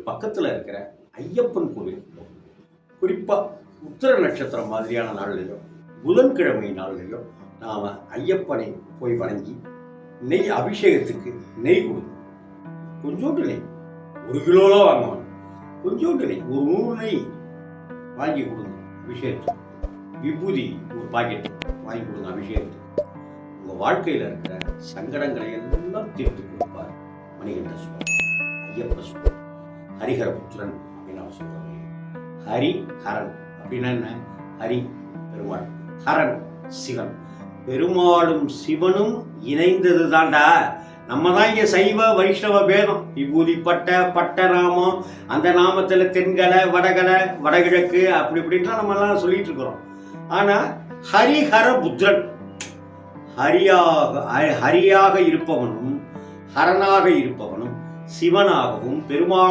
பக்கத்தில் இருக்கிற ஐயப்பன் கோவில் குறிப்பாக உத்திர நட்சத்திரம் மாதிரியான நாள்லையும் புதன்கிழமை நாள்லையும் நாம் ஐயப்பனை போய் வணங்கி நெய் அபிஷேகத்துக்கு நெய் கொடுங்க. கொஞ்சோண்டு நெய், 1 கிலோலாம் வாங்கணும், கொஞ்சோண்டு நெய், ஒரு 100 நெய் வாங்கி கொடுங்க அபிஷேகத்துக்கு. விபூதி ஒரு பாக்கெட் வாங்கி கொடுங்க அபிஷேகத்துக்கு. உங்கள் வாழ்க்கையில் இருக்கிற சங்கடங்களை எல்லாம் தீர்த்து கொடுப்பார் மணிகண்ட சுவாமி, ஐயப்ப சுவாமி. ஹரிஹரபுத்திரன் அப்படின்னு அவர் சொல்றாங்க. ஹரி ஹரன் அப்படின்னா என்ன? ஹரி பெருமாள், ஹரன் சிவன். பெருமாளும் சிவனும் இணைந்தது தாண்டா. நம்ம தான் இங்கே சைவ வைஷ்ணவ பேதம். விபூதி பட்ட நாமம், அந்த நாமத்தில் தென்கலை வடகலை வடகிழக்கு அப்படி இப்படின்லாம் நம்ம எல்லாம் சொல்லிட்டு இருக்கிறோம். ஆனால் ஹரிஹர புத்திரன், ஹரியாக இருப்பவனும் ஹரனாக இருப்பவனும் சிவனாகவும் பெருமாள்